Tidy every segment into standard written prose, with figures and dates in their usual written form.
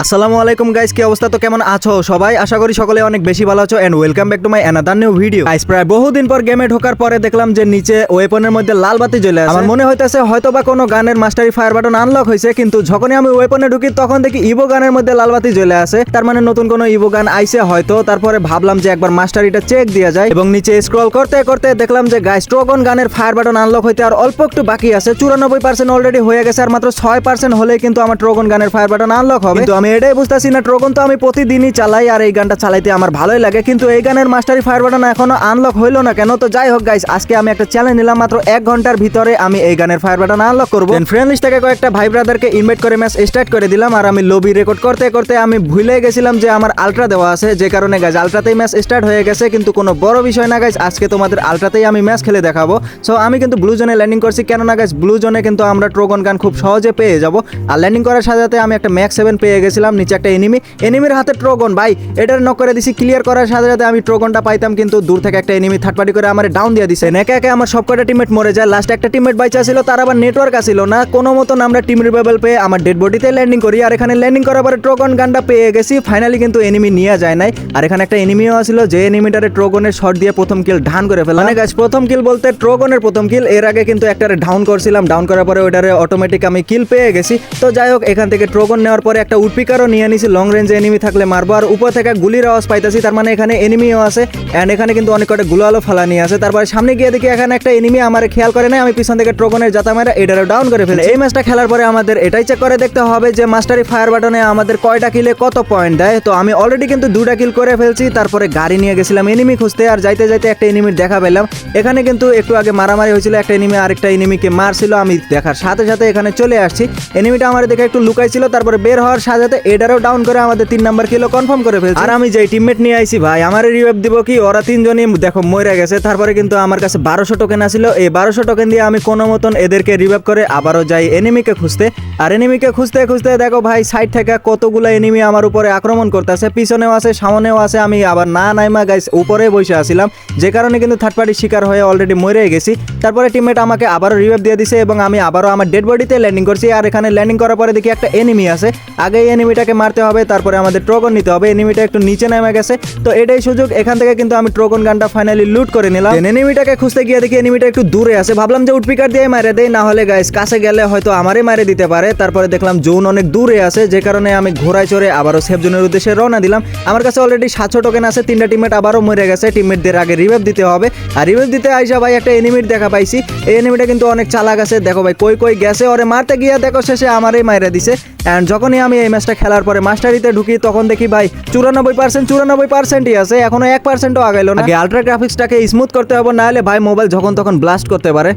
আসসালামু আলাইকুম গাইস, কি অবস্থা? তো কেমন আছো সবাই? আশা করি সকলে অনেক বেশি ভালো আছো and welcome back to my another new video. Guys, প্রায় বহুদিন পর গেমে ঢোকার পরে দেখলাম যে নিচে ওয়েপনের মধ্যে লাল বাতি জ্বলে আছে। আমার মনে হইতাছে হয়তোবা কোনো গানের মাস্টারি ফায়ার বাটন আনলক হয়েছে, কিন্তু যখনই আমি ওয়েপনে ঢুকি তখন দেখি ইভো গানের মধ্যে লাল বাতি জ্বলে আছে। তার মানে নতুন কোনো ইভো গান আইছে হয়তো। তারপরে ভাবলাম যে একবার মাস্টারিটা চেক দেওয়া যায় এবং নিচে স্ক্রল করতে করতে দেখলাম যে গাইস ট্রগন গানের ফায়ার বাটন আনলক হইতে আর অল্প একটু বাকি আছে। 94% অলরেডি হয়ে গেছে, আর মাত্র 6% হলেই কিন্তু আমার ট্রগন গানের ফায়ার বাটন আনলক হবে। কিন্তু আমি এটাই বুঝতেছি না, ট্রগন তো আমি প্রতিদিনই চালাই আর এই গানটা চালাইতে আমার ভালোই লাগে, কিন্তু এই গানের মাস্টারি ফায়ার বাটন এখনো আনলক হইলো না কেন? তো যাই হোক গাইস, আজকে আমি একটা চ্যালেঞ্জ নিলাম, মাত্র 1 ঘন্টার ভিতরে আমি এই গানের ফায়ার বাটন আনলক করবো। ফ্রেন্ড লিস্ট থেকে কয়েকটা ভাই ব্রাদারকে ইনভাইট করে ম্যাচ স্টার্ট করে দিলাম, আর আমি লবি রেকর্ড করতে করতে আমি ভুলে গেছিলাম যে আমার আলট্রা দেওয়া আছে, যে কারণে গাইস আলট্রাতেই ম্যাচ স্টার্ট হয়ে গেছে। কিন্তু কোনো বড় বিষয় না গাইস, আজকে তোমাদের আলট্রাতেই আমি ম্যাচ খেলে দেখাবো। সো আমি কিন্তু ব্লু জোনে ল্যান্ডিং করছি, কেননা গাইস ব্লু জোনে কিন্তু আমরা ট্রগন গান খুব সহজে পেয়ে যাব। আর ল্যান্ডিং করার সাথে সাথে আমি একটা ম্যাক্স 7 পেয়ে গেছিলাম। নিচে একটা এনিমির হাতে ট্রগন, ভাই এটার নক করে দিছি। ক্লিয়ার করার সাথে সাথে আমি ট্রগনটা পাইতাম, কিন্তু দূর থেকে একটা এনিমি থার্ড পার্টি করে আমার ডাউন দিয়ে দিছে। একে একে আমার সবকটা টিমমেট মরে যায়। লাস্ট একটা টিমমেট বাইচা ছিল, তার আবার নেটওয়ার্ক আসিল না। কোনো মতন আমরা টিম রিভাইভাল পেয়ে আমার ডেড বডিতে ল্যান্ডিং করি, আর এখানে ল্যান্ডিং করার পরে ট্রগন গানটা পেয়ে গেছি ফাইনালি। কিন্তু এনিমি নিয়ে যায় নাই, আর এখানে একটা এনিমিও আসিল যে এনিমিটারে ট্রগনের শট দিয়ে প্রথম কিল ডাউন করে ফেলা। মানে গাইস প্রথম কিল বলতে ট্রগনের প্রথম কিল। এর আগে কিন্তু একটারে ডাউন করছিলাম, ডাউন করার পরে ওইটারে অটোমেটিক আমি কিল পেয়ে গেছি। তো যাই হোক, এখান থেকে ট্রগন নেওয়ার পরে একটা উডপিকারও নিয়ে নিছি। লং রেঞ্জে এনিমি থাকলে মারবো, আর উপর থেকে গুলির আওয়াজ পাইতেছি, তার মানে এখানে এনিমিও আছে। এন্ড এখানে কিন্তু অনেক কটা গুলালো ফালা নিয়ে আছে। তারপরে সামনে গিয়ে দেখি এখানে একটা এনিমি আমার খেয়াল করে নাই, আমি পিছন থেকে ট্রগনের জাতা মেরে এটারে ডাউন করে ফেলে। এই ম্যাচটা খেলার পরে আমাদের এটাই চেক করে দেখতে হবে যে মাস্টারি ফায়ার বাটনে আমাদের কয়টা কিলে কত পয়েন্ট দেয়। তো আমি অলরেডি কিন্তু 2টা কিল করে ফেলছি। তারপরে গাড়ি নিয়ে গেছিলাম এনিমি খুঁজতে, আর যাইতে যাইতে একটা এনিমির দেখা পেলাম। এখানে কিন্তু একটু আগে মারামারি হয়েছিল, একটা এনিমি আরেকটা এনিমিকে মারছিল। আমি দেখার সাথে সাথে এখানে চলে আসছি। এনিমিটা আমার দেখে একটু লুকাইছিল, তারপরে বের হওয়ার সাথে সাথে এটারও ডাউন করে আমাদের 3 নাম্বার কিলো কনফার্ম করে ফেলছি। আর আমি যে টিমমেট নিয়ে আইছি ভাই, আমার রিভাইভ দিব কি, ওরা 3 জনই দেখো মরে গেছে। তারপরে কিন্তু আমার কাছে 1200 টোকেন আছিল। এই 1200 টোকেন দিয়ে আমি কোনো মতন এদেরকে রিভাইভ করে আবারও যাই এনিমিকে খুঁজতে। আর এনিমিকে খুঁজতে খুঁজতে দেখো ভাই সাইড থেকে কতগুলো এনিমি আমার উপরে আক্রমণ করতেছে, পিছনেও আছে সামনেও আছে। আমি আবার না নাইমা গাইস উপরে বসে আসছিলাম, যে কারণে কিন্তু থার্ড পার্টি শিকার হয়ে অলরেডি মরে গেছি। তারপরে টিমমেট আমাকে আবারও রিভাইভ দিয়ে দিছে এবং আমি আবারও আমার ডেড বডিতে ল্যান্ডিং করছি। আর এখানে ল্যান্ডিং করার পরে দেখি একটা এনিমি আছে, আগে এই এনিমিটাকে মারতে হবে, তারপরে আমাদের ট্রগন নিতে হবে। এনিমিটা একটু নিচে নেমে গেছে, তো এটাই সুযোগ। এখান থেকে কিন্তু আমি ট্রগন গানটা ফাইনালি লুট করে নিলাম। এনিমিটাকে খুঁজতে গিয়ে দেখি এনিমিটা একটু দূরে আছে, ভাবলাম যে উডপিকার দিয়ে মারে দেই, না হলে গাইস কাছে গেলে হয়তো আমারই মারে দিতে পারে। তারপরে দেখলাম জোন অনেক দূরে আছে, যে কারণে আমি ঘোড়ায় চড়ে আবারও সেফ জোনের উদ্দেশ্যে রওনা দিলাম। আমার কাছে অলরেডি 700 টোকেন আছে। 3টা টিমমেট আবারও মরে গেছে, টিমমেটদের আগে রিভাইভ দিতে হবে। আর রিভাইভ দিতে আইসা ভাই একটা এনিমির দেখা পাইছি। এই এনিমিটা কিন্তু অনেক চালাক আছে, দেখো ভাই কই কই গেছে, ওরে মারতে গিয়ে দেখো শেষে আমারই মাইরে দিছে। এন্ড যখনই আমি এই ম্যাচটা খেলার পরে মাস্টারিতে ঢুকি তখন দেখি ভাই 94%ই আছে, এখনো 1%ও আগাইলো না। আগে আলট্রা গ্রাফিক্সটাকে স্মুথ করতে হবে, না হলে ভাই মোবাইল যখন তখন ব্লাস্ট করতে পারে।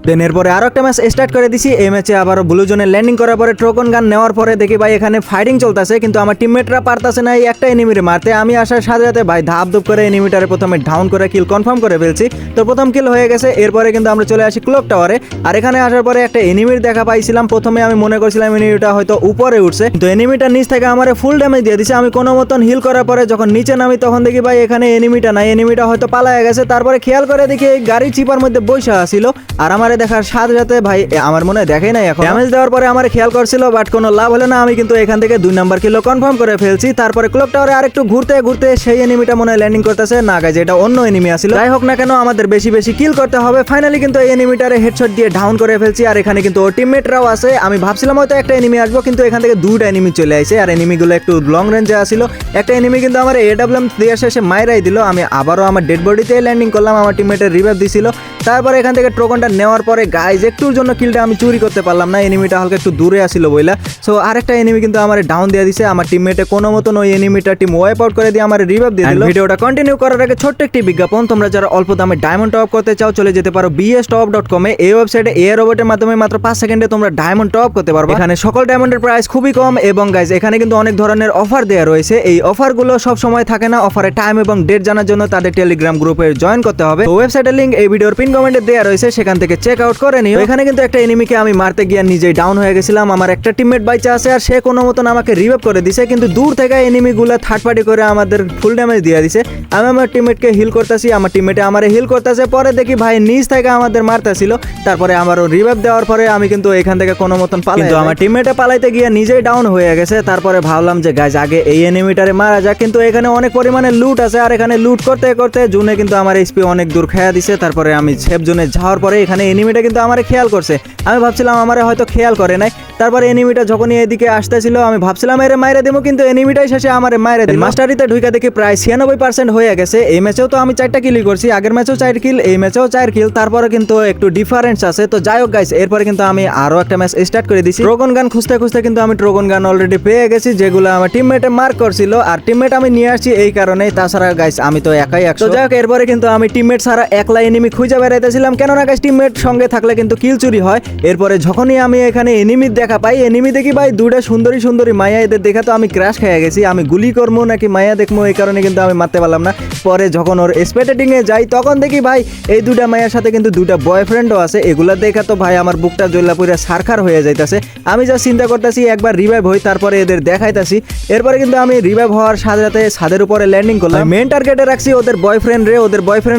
দেন এরপরে আরো একটা ম্যাচ স্টার্ট করে দিছি। এই ম্যাচে আবারও ব্লু জোনে ল্যান্ডিং করার পরে ট্রগন গান নেওয়ার পরে দেখি ভাই এখানে ফাইটিং চলতেছে, কিন্তু আমার টিমমেটরা পারতাছে না এই একটা এনিমিরে মারতে। আমি আসার সাথে সাথে ভাই ধাপ ধুপ করে এনিমিটারে প্রথমে ডাউন করে কিল কনফার্ম করে ফেলছি। তো প্রথম কিল হয়ে গেছে। এরপরে কিন্তু আমরা চলে আসি ক্লক টাওয়ারে। আর এখানে আসার পরে একটা এনিমির দেখা পাইছিলাম। প্রথমে আমি মনে করছিলাম এনিমিটা হয়তো উপরে উঠছে, কিন্তু এনিমিটা নিচ থেকে আমার ফুল ড্যামেজ দিয়ে দিছে। আমি কোনো মতন হিল করার পরে যখন নিচে নামি তখন দেখি ভাই এখানে এনিমিটা নাই, এনিমিটা হয়তো পালায় গেছে। তারপরে খেয়াল করে দেখি এই গাড়ি চিপার মধ্যে বসে আসিল, আর আমারে দেখার সাথে সাথে ভাই আমার মনে দেখেই নাই, এখন ড্যামেজ দেওয়ার পরে আমার খেয়াল করছিল, বাট কোনো লাভ হলো না। আমি কিন্তু এখান থেকে 2 নাম্বার কিলো কনফার্ম করে ফেলছি। তারপরে ক্লক টাওয়ারে আরেকটু ঘুরতে ঘুরতে সেই এনিমিটা মনে হয় ল্যান্ডিং করতেছে, না গাইজ এটা অন্য এনিমি আসিল। যাই হোক না কেন, আমাদের বেশি বেশি কিল করতে হবে। ফাইনালি কিন্তু এই এনিমিটারে হেডশট দিয়ে ডাউন করে ফেলছি। আর এখানে কিন্তু ওর টিমমেটরাও আছে। আমি ভাবছিলাম হয়তো একটা এনিমি আসবো, কিন্তু এখান থেকে 2টা এনিমি চলে আসে, আর এনিমিগুলো একটু লং রেঞ্জে আসিল। একটা এনিমি কিন্তু আমার এডব্লিউএম দিয়ে শেষে মাইরাই দিল। আমি আবারও আমার ডেড বডিতে ল্যান্ডিং করলাম, আমার টিমমেটের রিভাইভ দিছিল। তারপরে এখান থেকে ট্রগনটা নেওয়ার পরে গাইজ একটুর জন্য কিলটা আমি চুরি করতে পারলাম না, এনিমিটা হালকা একটু দূরে আসিল বইলা। সো আরেকটা এনিমি কিন্তু আমার ডাউন দিয়ে দিছে। আমার টিমমেটে কোনো মতন ওই এনিমিটা টিম ওয়াইপ আউট করে দিয়ে আমার রিভাইভ দিয়ে দিল। ভিডিওটা কন্টিনিউ করার আগে ছোট্ট একটি বিজ্ঞাপন, তোমরা যারা অল্প দামে ডায়মন্ড টপ করতে চাও চলে যেতে পারো bstop.com এ। এই ওয়েবসাইটে এআই রোবটের মাধ্যমে মাত্র 5 সেকেন্ডে তোমরা ডায়মন্ড টপ করতে পারবে। এখানে সকল ডায়মন্ডের প্রাইস খুবই কম, এবং গাইজ এখানে কিন্তু অনেক ধরনের অফার দেওয়া রয়েছে। এই অফারগুলো সব সময় থাকে না, অফারের টাইম এবং ডেট জানার জন্য তাদের টেলিগ্রাম গ্রুপে জয়েন করতে হবে। তো ওয়েবসাইটের লিংক এই ভিডিওর পিন কমেন্টে দেয়া রয়েছে, সেখান থেকে চেক আউট করে নিও। এখানে কিন্তু একটা এনিমিকে আমি মারতে গিয়ে নিজেই ডাউন হয়ে গেছিলাম। আমার একটা টিমমেট বাইচা আছে আর সে কোনো মতন আমাকে রিভাইভ করে দিছে, কিন্তু দূর থেকে এনিমিগুলো থার্ড পার্টি করে আমাদের ফুল ড্যামেজ দিয়ে দিছে। আমি আমার টিমমেটকে হিল করতেছি, আমার টিমমেটে আমারে হিল করতেছে, পরে দেখি ভাই নিচ থেকে আমাদের মারতেছিল। তারপরে আমারও রিভাইভ দেওয়ার পরে আমি কিন্তু এখান থেকে কোনো মতন পালাই, কিন্তু আমার টিমমেটে পালাইতে গিয়ে নিজেই ডাউন হয়ে গেছে। তারপরে ভাবলাম যে গাইজ আগে এই এনিমিটারে মারা যাক, কিন্তু এখানে অনেক পরিমাণে লুট আছে আর এখানে লুট করতে করতে জুনে কিন্তু আমার এইচপি অনেক দূর খেয়া দিছে। তারপরে আমি সেফ জোনে যাওয়ার পরে এখানে এনিমিটা কিন্তু আমারে খেয়াল করছে। আমি ভাবছিলাম আমারে হয়তো খেয়াল করে নাই। তারপরে এনিমিটা যখনই এদিকে আসতেছিল আমি ভাবছিলাম এরে মাইরে দেবো, কিন্তু এনিমিটাই শেষে আমারে মাইরে দিল। মাস্টারিতে ঢুকে দেখি প্রায় 96% হয়ে গেছে। এই ম্যাচেও তো আমি 4টা কিলই করছি, আগের ম্যাচেও 4 কিল, এই ম্যাচেও 4 কিল। তারপরে কিন্তু একটু ডিফারেন্স আছে। তো যাই হোক গাইস, এরপরে কিন্তু আমি আরো একটা ম্যাচ স্টার্ট করে দিছি। ট্রোগন গান খুঁজতে খুঁজতে কিন্তু আমি ট্রোগন গান অলরেডি পেয়ে গেছি, যেগুলো আমার টিমমেটে মার্ক করছিল। আর টিমমেট আমি নিয়ে আসছি এই কারণেই, তাছাড়া গাইস আমি তো একাই 100। তো যাই হোক, এরপরে কিন্তু আমি টিমমেট ছাড়া একলা এনিমি খুঁজে বেড়াইতেছিলাম, কেননা গাইস টিমমেট সঙ্গে থাকলে কিন্তু কিল চুরি হয়। এরপরে যখনই আমি এখানে এনিমির দেখা পাই, এনিমি দেখি ভাই দুটা সুন্দরী সুন্দরী মায়া, এদের দেখা তো আমি ক্র্যাশ খেয়ে গেছি। আমি গুলি করবো নাকি মায়া দেখবো এই কারণে কিন্তু আমি মারতে পারলাম না। পরে যখন ওর স্পেটেটিং এ যাই তখন দেখি ভাই এই দুটা মায়ের সাথে কিন্তু দুটা বয়ফ্রেন্ডও আছে। এগুলা দেখা তো ভাই আমার বুকটা জ্বলা পুরা সারখার হয়ে যাইতাছে। আমি যা চিন্তা করতেছি একবার রিভাইভ হই, তারপরে এদের দেখাইতাছি। এরপরে কিন্তু আমি রিভাইভ হওয়ার সাথে সাথে ছাদের উপরে ল্যান্ডিং করলাম। মেন টার্গেটে রাখছি ওদের বয়ফ্রেন্ড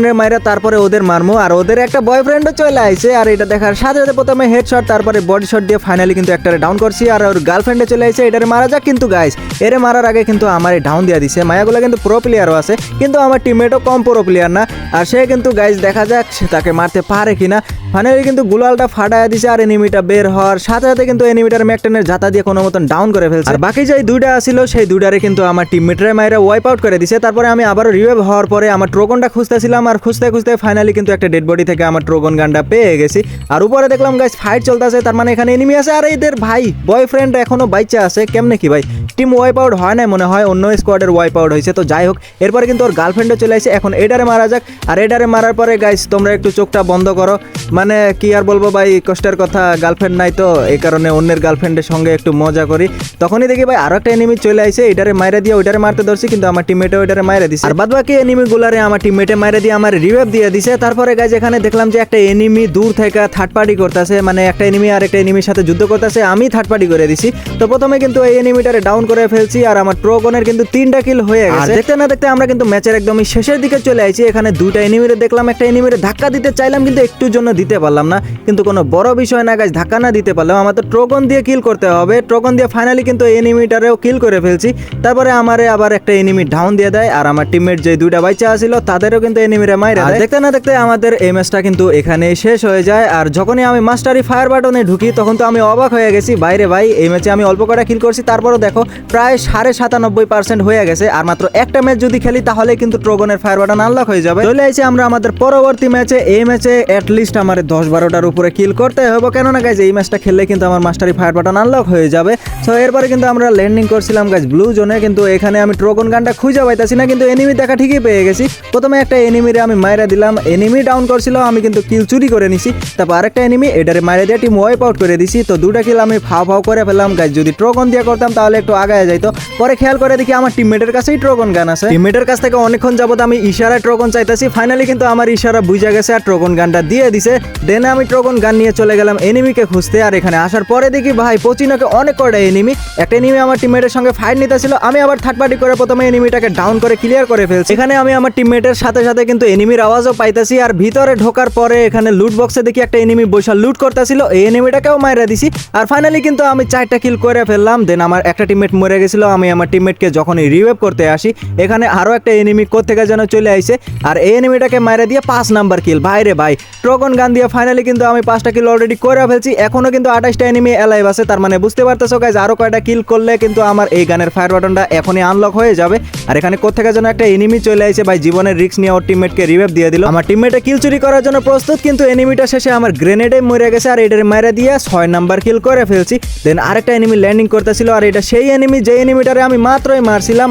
রে মাইরা তারপরে ওদের মারমো। আর ওদের একটা বয়ফ্রেন্ডও চলে আইছে, আর এটা দেখার সাথে সাথে প্রথমে হেডশট তারপরে বডি শট দিয়ে ফাইনালি কিন্তু একটারে ডাউন করছি। আর ওর গার্লফ্রেন্ডে চলে আইছে, এটারে মারা যাক। কিন্তু গাইস এরে মারার আগে কিন্তু আমার ডাউন দিয়ে দিছে। মায়াগুলো কিন্তু প্রো প্লেয়ারও আছে, কিন্তু আমার টিমমেটও কম প্রো প্লেয়ার না। আর সে কিন্তু গাইস দেখা যাক সে তাকে মারতে পারে কিনা। ফাইনালি কিন্তু গুলালটা ফাটায় দিছে, আর এনিমিটা বের হওয়ার সাথে সাথে কিন্তু এনিমিটার ম্যাকটেনের জাতা দিয়ে কোনো মতন ডাউন করে ফেলছে। আর বাকি যে দুইটা ছিল সেই দুইটারে কিন্তু আমার টিমমেটরা মাইরা ওয়াইপ আউট করে দিছে। তারপরে আমি আবারও রিভাইভ হওয়ার পরে আমার ট্রোগনটা খুঁজতেছিলাম, আর খুঁজতে খুঁজতে ফাইনালি কিন্তু একটা ডেড বডি থেকে আমার ট্রোগন গানটা পেয়ে গেছি। আর উপরে দেখলাম গাইস ফাইট চলতেছে, তার মানে এখানে এনিমি আছে। আর এদের ভাই বয়ফ্রেন্ড এখনো বাইচা আছে, কেমনে কি ভাই টিম ওয়াইপ আউট হয় না, মনে হয় অন্য স্কোয়াডের ওয়াইপ আউট হয়েছে। তো যাই হোক, এরপরে কিন্তু ওর গার্লফ্রেন্ডও চলে আসছে। এখন এডারে মারা যাক। আর এডারে মারার পরে গাইস তোমরা একটু চোখটা বন্ধ করো, মানে কি আর বলবো ভাই, কষ্টের কথা, গার্লফ্রেন্ড নাই তো এই কারণে অন্যের গার্লফ্রেন্ডের সঙ্গে একটু মজা করি। তখনই দেখি ভাই আরো একটা এনিমি চলে আসছে, এটারে মাইরা দিয়ে ওইটারে মারতে ধরছি, কিন্তু আমার টিমমেটও ওইটারে মাইরা দিছে। আর বাদ বাকি এনিমি গুলারে আমার টিমমেটে মাইরা দিয়ে আমার রিভাইভ দিয়ে দিছে। তারপরে গাইস এখানে দেখলাম যে একটা এনিমি দূর থেকে থার্ড পার্টি করতেছে, মানে একটা এনিমি আর একটা এনিমির সাথে যুদ্ধ করতেছে, আমি থার্ড পার্টি করে দিছি। তো প্রথমে কিন্তু এই এনিমিটারে ডাউন করে ফেলছি, আর আমার ট্রোগনের কিন্তু 3টা কিল হয়ে গেছে। দেখতে না দেখতে আমরা কিন্তু ম্যাচের একদমই শেষের দিকে চলে আইছি। এখানে দুইটা এনিমিরে দেখলাম, একটা এনিমিরে ধাক্কা দিতে চাইলাম কিন্তু একটুর জন্য দিতে পারলাম না, কিন্তু কোনো বড় বিষয় না গাইস, ধাক্কা না দিতে পারলাম। আমার তো ট্রোগন দিয়ে কিল করতে হবে, ট্রোগন দিয়ে ফাইনালি কিন্তু এই এনিমিটারেও কিল করে ফেলছি। তারপরে আমারে আবার একটা এনিমি ডাউন দিয়ে দেয়, আর আমার টিমমেট যে দুইটা বাইচা ছিল তাদেরও কিন্তু এনিমিরে মাইরা দেয়। দেখতে না দেখতে আমাদের এই ম্যাচটা কিন্তু এখানেই শেষ হয়ে যায়। আর যখনই আমি মাস্টারি ফায়ার বাটনে ঢুকি তখন তো আমি অবাক হয়ে গেছি, বাইরে ভাই এই ম্যাচে আমি অল্প কটা কিল করছি, তারপরও দেখো প্রায় 97.5% হয়ে গেছে। আর মাত্র একটা ম্যাচ যদি খেলি তাহলে কিন্তু ট্রোগনের ফায়ার বাটন আনলক হয়ে যাবে। চলে আইছি আমরা আমাদের পরবর্তী ম্যাচে। এই ম্যাচে অ্যাটলিস্ট আমার 10-12টার উপরে কিল করতে হবে, কেননা গাইজ এই ম্যাচটা খেললে কিন্তু আমার মাস্টারি ফায়ার বাটন আনলক হয়ে যাবে। সো এরপরে কিন্তু আমরা ল্যান্ডিং করছিলাম গাইজ ব্লু জোনে, কিন্তু এখানে আমি ট্রোগন গানটা খুঁজে পাইতাছি না, কিন্তু এনিমি দেখা ঠিকই পেয়ে গেছি। প্রথমে একটা এনিমিরে আমি মাইরা দিলাম, এনিমি ডাউন করছিল, আমি কিন্তু কিল চুরি করে নিছি। তারপর আরেকটা এনিমি এটারে মাইরা দিয়ে টিম ওয়াইপ আউট করে দিছি। তো দুটা কিল আমি ফাও করে ফেললাম গাইজ। যদি ট্রোগন দিয়ে করতাম তাহলে একটু আগায় যাইতো। পরে খেয়াল করে দেখি আমার টিমমেটের কাছেই ট্রোগন গান আছে। টিমমেটের কাছ থেকে অনেকক্ষণ যাবত আমি ইশারায় ট্রোগন চাইতাছি, ফাইনালি কিন্তু আমার ইশারা বুঝা গেছে আর ট্রোগন গানটা দিয়ে দিছে। দেন আমি ট্রোগন গান নিয়ে চলে গেলাম এনিমিকে খুঁজতে। আর এখানে আসার পরে দেখি ভাই পচিনকে অনেক কয়টা এনিমি, একটা এনিমি আমার টিমমেটের সঙ্গে ফাইট নিতেছিল, আমি আবার থার্ড পার্টি করে প্রথমে এনিমিটাকে ডাউন করে ক্লিয়ার করে ফেলছি। এখানে আমি আমার টিমমেটের সাথে সাথে কিন্তু এনিমির আওয়াজও পাইতাছি। আর ভিতরে ঢোকার পরে এখানে লুট বক্সে দেখি একটা এনিমি বৈশাল লুট করতেছিল, এই এনিমিটাকেও মাইরা দিছি। আর ফাইনালি কিন্তু আমি 4টা কিল করে ফেললাম। দেন আমার একটা টিমমেট মরে গেছিল, আমি আমার টিমমেটকে যখনই রিভাইভ করতে আসি এখানে আরো একটা এনিমি কোত্থেকে যেন চলে আইছে, আর এই এনিমিটাকে মাইরা দিয়ে 5 নাম্বার কিল। ভাইরে ভাই ট্রোগন গান দিয়ে ফাইনালি কিন্তু আমি 5টা কিল অলরেডি করে ফেলছি। এখনো কিন্তু 28টা এনিমি অ্যালাইভ আছে, তার মানে বুঝতে পারতেছো গাইজ আরো কয়টা কিল করলে কিন্তু আমার এই গানের ফায়ার বাটনটা এখনই আনলক হয়ে যাবে। আর এখানে কোত্থেকে যেন একটা এনিমি চলে আইছে ভাই, জীবনের রিস্ক নিয়ে ওর টিমমেটকে রিভাইভ দিয়ে দিল। আমার টিমমেটে কিল চুরি করার জন্য প্রস্তুত, কিন্তু এনিমিটা শেষে আমার গ্রেনেডে মরে গেছে, আর এটারে মাইরা দিয়ে 6 নাম্বার কিল করে ফেলছি। দেন আরেকটা এনিমি ল্যান্ডিং করতেছিল, আর এটা সেই এনিমি যে এনিমিটারে আমি মাত্রই মারছিলাম,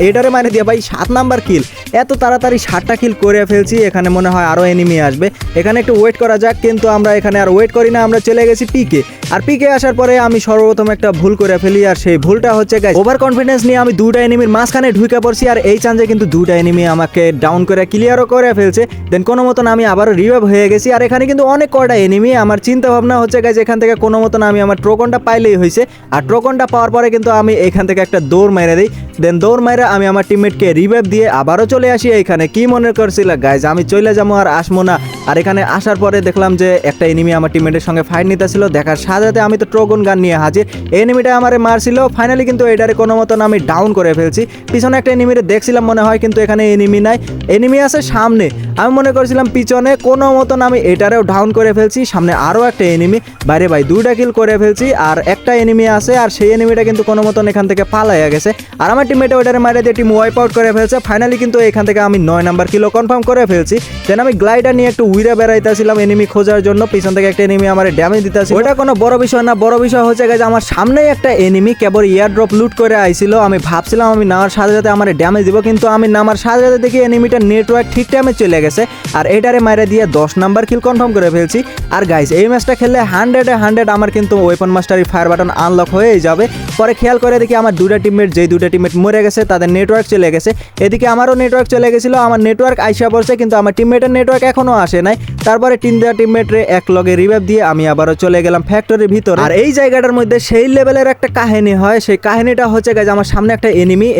এটারে মারে দিয়ে ভাই 7 নাম্বার কিল। এত তাড়াতাড়ি 7টা কিল করে ফেলছি। এখানে মনে হয় আরো এনিমি আসবে, এখানে একটু ওয়েট করা যাক, কিন্তু আমরা এখানে আর ওয়েট করি না, আমরা চলে গেছি পিকে। আর পিকে আসার পরে আমি সর্বপ্রথম একটা ভুল করে ফেলি, আর সেই ভুলটা হচ্ছে গাইস ওভার কনফিডেন্স নিয়ে আমি দুটা এনিমির মাঝখানে ঢুকে পড়ছি। আর এই চান্সে কিন্তু দুটা এনিমি আমাকে ডাউন করে ক্লিয়ারও করে ফেলছে। দেন কোনো মতন আমি আবারও রিভাইভ হয়ে গেছি। আর এখানে কিন্তু অনেক কয়টা এনিমি। আমার চিন্তা ভাবনা হচ্ছে গাইস এখান থেকে কোনো মতন আমি আমার ট্রোকনটা পাইলেই হয়েছে। আর ট্রোকনটা পাওয়ার পরে কিন্তু আমি এখান থেকে একটা দৌড় মেরে দিই। দেন দৌড় মেরে আমি আমার টিমমেটকে রিভাইভ দিয়ে আবারও চলে আসি এইখানে। কি মনে করছিল গাইস আমি চলে যাবো আর আসবো না? আর এখানে আসার পরে দেখলাম যে একটা এনিমি আমার টিমমেটের সঙ্গে ফাইট নিতেছিল। দেখার সাথে সাথে আমি তো ট্রোগন গান নিয়ে হাজির। এনিমিটা আমারে মারছিল, ফাইনালি কিন্তু এটারে কোনো মতন আমি ডাউন করে ফেলছি। পিছনে একটা এনিমিরে দেখছিলাম মনে হয়, কিন্তু এখানে এনিমি নাই, এনিমি আছে সামনে। আমি মনে করছিলাম পিছনে, কোনো মতন আমি এটারেও ডাউন করে ফেলছি। সামনে আরও একটা এনিমি, বাইরে ভাই দুইটা কিল করে ফেলছি। আর একটা এনিমি আছে, আর সেই এনিমিটা কিন্তু কোনো মতন এখান থেকে পালাইয়া গেছে। আর আমার টিমমেটে ওটারে মারে দিয়ে টিম ওয়াইপ আউট করে ফেলছে। ফাইনালি কিন্তু এখান থেকে আমি 9 নাম্বার কিলো কনফার্ম করে ফেলছি। দেন আমি গ্লাইডার নিয়ে একটু উইরা বেড়াইতেছিলাম এনিমি খোঁজার জন্য। পিছন থেকে একটা এনিমি আমার ড্যামেজ দিতেছিল। ওটা কোনো বড় বিষয় না, বড় বিষয় হচ্ছে গেছে আমার সামনেই একটা এনিমি কেবল এয়ার ড্রপ লুট করে আইছিল। আমি ভাবছিলাম আমি নামার সাথে সাথে আমার ড্যামেজ দিব, কিন্তু আমি নামার সাথে সাথে দেখি এনিমিটার নেটওয়ার্ক ঠিক টাইমে চলে গেছে। আর এটারে মাইরে দিয়ে 10 নাম্বার কিল কনফার্ম করে ফেলছি। আর গাইস এই ম্যাচটা খেললে 100 আমার কিন্তু ওয়েপন মাস্টারি ফায়ার বাটন আনলক হয়েই যাবে। পরে খেয়াল করে দেখি আমার দুটা টিমমেট, যেই দুটা টিমমেট মরে গেছে তাদের নেটওয়ার্ক চলে গেছে। এদিকে আমারও নেটওয়ার্ক চলে গেছিল, আমার নেটওয়ার্ক আইসা পড়ছে, কিন্তু আমার টিমমেটের নেটওয়ার্ক এখনো আসে নাই। তারপরে তিনটা টিমমেটরে এক লগে রিভাইভ দিয়ে আমি আবারও চলে গেলাম ফ্যাক্টরির ভিতরে। আর এই জায়গাটার মধ্যে সেই লেভেলের একটা কাহিনী হয়। সেই কাহিনীটা হচ্ছে গাইজ আমার সামনে একটা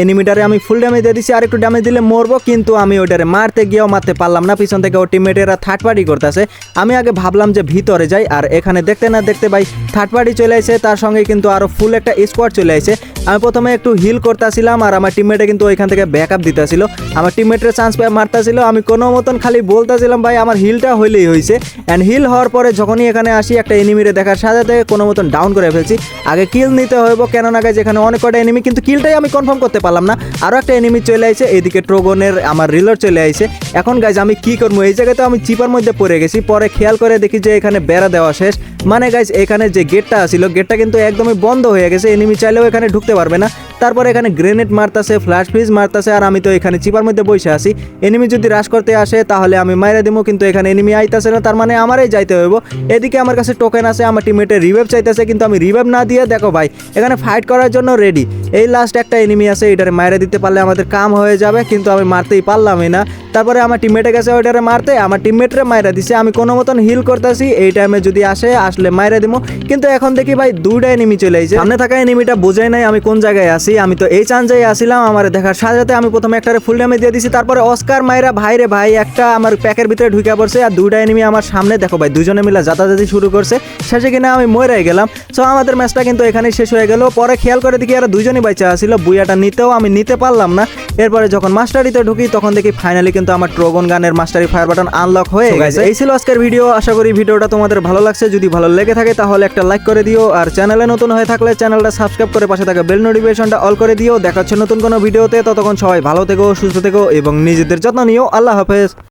এনিমিটারে আমি ফুল ড্যামেজ দিয়ে দিছি, আর একটু ড্যামেজ দিলে মরবো, কিন্তু আমি ওটারে মারতে গিয়েও মারতে পারলাম না। পিছন থেকে ও টিমমেটেরা থার্ড পার্টি করতেছে। আমি আগে ভাবলাম যে ভিতরে যাই, আর এখানে দেখতে না দেখতে ভাই থার্ড পার্টি চলে আসে, তার সঙ্গে কিন্তু আরো ফুল একটা স্কোয়াড চলে আসে। আমি প্রথমে একটু হিল করতেছিলাম, আর আমার টিমমেটে কিন্তু ওইখান থেকে ব্যাকআপ দিতেছিল। আমার টিমমেটের চান্স পেয়ে মারতেছিল, আমি কোনো মতন খালি বলতেছিলাম ভাই আমার হিলটা হইলেই হয়েছে। অ্যান্ড হিল হওয়ার পরে যখনই এখানে আসি একটা এনিমিরে দেখার সাথে সাথে কোনো মতন ডাউন করে ফেলছি। আগে কিল নিতে হইব, কেননা গাইজ এখানে অনেক কটা এনিমি, কিন্তু কিলটাই আমি কনফার্ম করতে পারলাম না। আরও একটা এনিমি চলে আইছে, এদিকে ট্রোগনের আমার রিলোড চলে আইছে। এখন গাইজ আমি কি করবো? এই জায়গায় তো আমি চিপার মধ্যে পড়ে গেছি। পরে খেয়াল করে দেখি যে এখানে বেড়া দেওয়া শেষ। মানে গাইজ এখানে যে গেটটা ছিল, গেটটা কিন্তু একদমই বন্ধ হয়ে গেছে, এনিমি চাইলেও এখানে ঢুকতে পারবে না। তারপরে এখানে গ্রেনেড মারতাছে, ফ্ল্যাশ ফ্রিজ মারতাছে, আর আমি তো এখানে চিপার মধ্যে বসে আছি। এনিমি যদি রাশ করতে আসে তাহলে আমি মাইরা দিব, কিন্তু এখানে এনিমি আইতাছে না, তার মানে আমারই যাইতে হইব। এদিকে আমার কাছে টোকেন আছে, আমার টিমমেটের রিভাইভ চাইতেছে, কিন্তু আমি রিভাইভ না দিয়ে দেখো ভাই এখানে ফাইট করার জন্য রেডি। এই লাস্ট একটা এনিমি আছে, এটারে মাইরা দিতে পারলে আমাদের কাম হয়ে যাবে, কিন্তু আমি মারতেই পারলামই না। তারপরে আমার টিমমেটে গেছে ওইটারে মারতে, আমার টিমমেটরে মাইরা দিছে। আমি কোনো মতন হিল করতেছি, এই টাইমে যদি আসলে মাইরা দিব, কিন্তু এখন দেখি ভাই দুইটা এনিমি চলে আইছে। সামনে থাকা এনিমিটা বোঝাই নাই আমি কোন জায়গায় আছি। আমি তো এই চান্সেই আসিলাম, আমার দেখার সাথে সাথে আমি প্রথমে একটারে ফুল ড্যামেজ দিয়ে দিছি। তারপরে অস্কার মাইরা ভাইরে ভাই একটা আমার প্যাকের ভিতরে ঢুকে পড়ছে, আর দুইটা এনিমি আমার সামনে দেখো ভাই দুজনে মিলে যাতাযাতি শুরু করছে। শেষে কিনা আমি মরে গেলাম। সো আমাদের ম্যাচটা কিন্তু এখানেই শেষ হয়ে গেল। পরে খেয়াল করে দেখি এরা দুজনই বাইচা আসছিল, বুইয়াটা নিতেও আমি নিতে পারলাম না। এরপরে যখন মাস্টারিতে ঢুকি তখন দেখি ফাইনালি কিন্তু আমার ট্রোগন গানের মাস্টারি ফায়ার বাটন আনলক হয়ে গেছে। এই ছিল আজকের ভিডিও। আশা করি ভিডিওটা তোমাদের ভালো লাগছে। যদি ভালো লেগে থাকে তাহলে একটা লাইক করে দিও, আর চ্যানেলে নতুন হয়ে থাকলে চ্যানেলটা সাবস্ক্রাইব করে পাশে থাকা বেল নোটিফিকেশনটা অল করে দিও। দেখা হচ্ছে নতুন কোনো ভিডিওতে। ততক্ষণ সবাই ভালো থেকো, সুস্থ থেকো এবং নিজেদের যত্ন নিও। আল্লাহ হাফেজ।